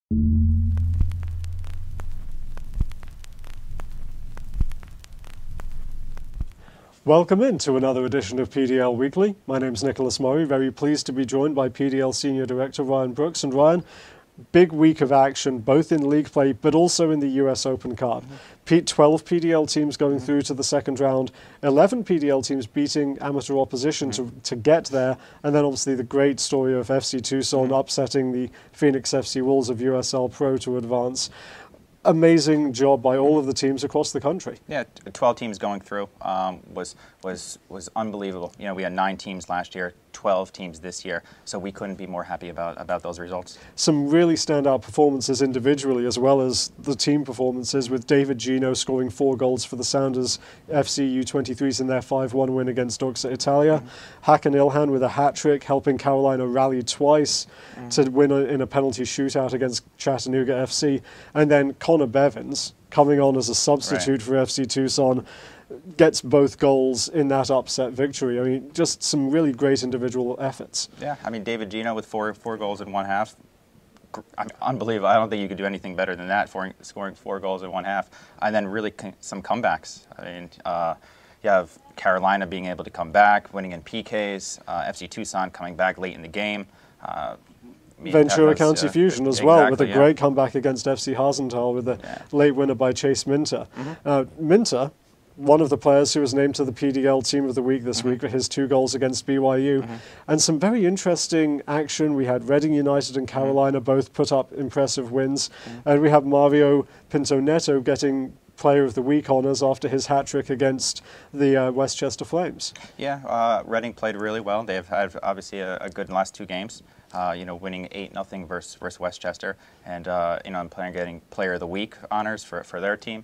Welcome in to another edition of PDL Weekly. My name's Nicholas Murray, very pleased to be joined by PDL Senior Director Ryan Brooks. And Ryan, big week of action, both in league play, but also in the US Open Cup. 12 PDL teams going through to the second round, 11 PDL teams beating amateur opposition to get there, and then obviously the great story of FC Tucson upsetting the Phoenix FC Wolves of USL Pro to advance. Amazing job by all of the teams across the country. Yeah, 12 teams going through was unbelievable. You know, we had 9 teams last year, 12 teams this year, so we couldn't be more happy about those results. Some really standout performances individually as well as the team performances, with David Gino scoring 4 goals for the Sounders FC U23s in their 5-1 win against Doxa Italia. Hakan Ilhan with a hat-trick, helping Carolina rally twice to win in a penalty shootout against Chattanooga FC. And then Connor Bevins, coming on as a substitute for FC Tucson, gets both goals in that upset victory. I mean, just some really great individual efforts. Yeah, I mean, David Gino with four goals in one half. I mean, unbelievable. I don't think you could do anything better than that, scoring 4 goals in one half. And then really some comebacks. I mean, you have Carolina being able to come back, winning in PKs, FC Tucson coming back late in the game. Ventura County Fusion as well, with a great comeback against FC Hasenthal with a late winner by Chase Minter. Minter, one of the players who was named to the PDL Team of the Week this week for his 2 goals against BYU. And some very interesting action. We had Reading United and Carolina both put up impressive wins. And we have Mario Pinto Neto getting Player of the Week honours after his hat-trick against the Westchester Flames. Yeah, Reading played really well. They've had obviously a good last 2 games. You know, winning 8-0 versus Westchester, and you know, getting Player of the Week honors for their team.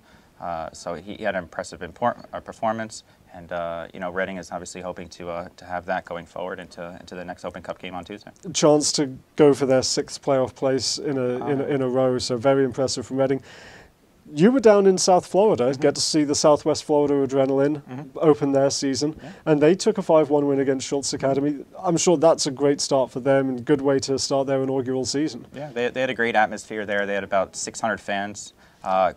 So he had an impressive performance, and you know, Reading is obviously hoping to have that going forward into the next Open Cup game on Tuesday. Chance to go for their 6th playoff place in a row. So very impressive from Reading. You were down in South Florida, get to see the Southwest Florida Adrenaline open their season, and they took a 5-1 win against Schultz Academy. I'm sure that's a great start for them and a good way to start their inaugural season. Yeah, they had a great atmosphere there. They had about 600 fans,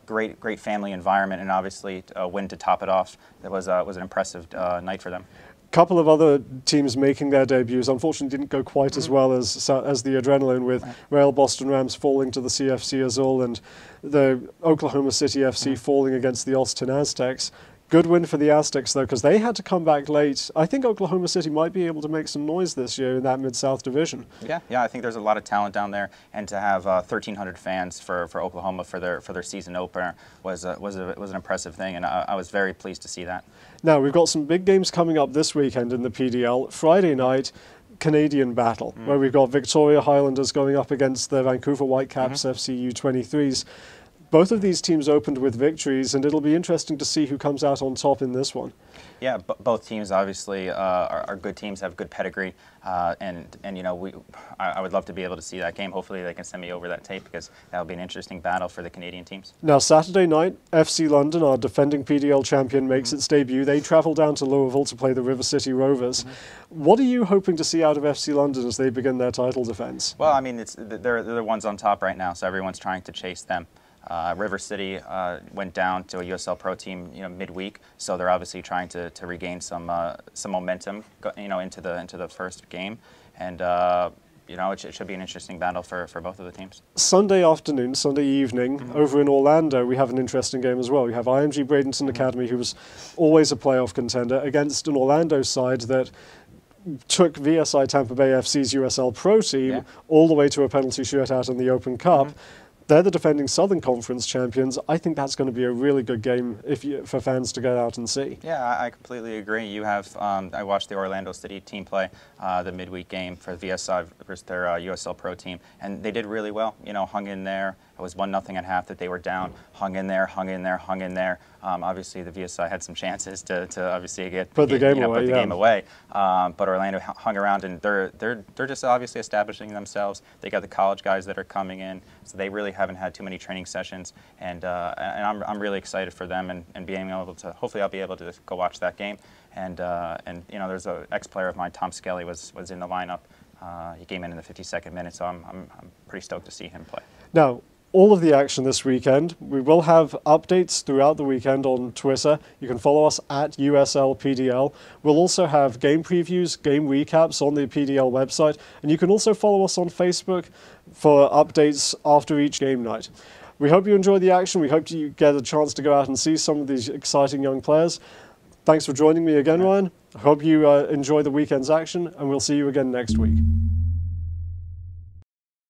great family environment, and obviously a win to top it off. That was an impressive night for them. Couple of other teams making their debuts unfortunately didn't go quite as well as the Adrenaline, with Real Boston Rams falling to the CFC Azul and the Oklahoma City FC falling against the Austin Aztecs. Good win for the Aztecs, though, because they had to come back late. I think Oklahoma City might be able to make some noise this year in that Mid-South division. Yeah, I think there's a lot of talent down there, and to have 1,300 fans for Oklahoma for their season opener was an impressive thing, and I was very pleased to see that. Now, we've got some big games coming up this weekend in the PDL. Friday night, Canadian battle, where we've got Victoria Highlanders going up against the Vancouver Whitecaps FC U23s. Both of these teams opened with victories, and it'll be interesting to see who comes out on top in this one. Yeah, both teams obviously are good teams, have good pedigree, and you know, I would love to be able to see that game. Hopefully they can send me over that tape, because that'll be an interesting battle for the Canadian teams. Now Saturday night, FC London, our defending PDL champion, makes its debut. They travel down to Louisville to play the River City Rovers. What are you hoping to see out of FC London as they begin their title defence? Well, I mean, they're the ones on top right now, so everyone's trying to chase them. River City went down to a USL Pro team, you know, midweek, so they're obviously trying to regain some momentum, you know, into the first game, and you know, it should be an interesting battle for both of the teams. Sunday afternoon, Sunday evening, over in Orlando, we have an interesting game as well. We have IMG Bradenton Academy, who was always a playoff contender, against an Orlando side that took VSI Tampa Bay FC's USL Pro team all the way to a penalty shootout in the Open Cup. They're the defending Southern Conference champions. I think that's going to be a really good game for fans to go out and see. Yeah, I completely agree. You have, I watched the Orlando City team play the midweek game for VSI versus their USL Pro team, and they did really well. You know, hung in there. It was 1-0 at half that they were down. Hung in there, hung in there, hung in there. Obviously, the VSI had some chances to obviously put the game away. But Orlando hung around, and they're just obviously establishing themselves. They got the college guys that are coming in, so they really haven't had too many training sessions. And I'm really excited for them, and being able to, hopefully I'll be able to go watch that game. And you know, there's an ex-player of mine, Tom Skelly, was in the lineup. He came in the 52nd minute, so I'm pretty stoked to see him play. Now, all of the action this weekend, we will have updates throughout the weekend on Twitter. You can follow us at USLPDL. We'll also have game previews, game recaps on the PDL website, and you can also follow us on Facebook for updates after each game night. We hope you enjoy the action. We hope you get a chance to go out and see some of these exciting young players. Thanks for joining me again, Ryan. I hope you enjoy the weekend's action, and we'll see you again next week.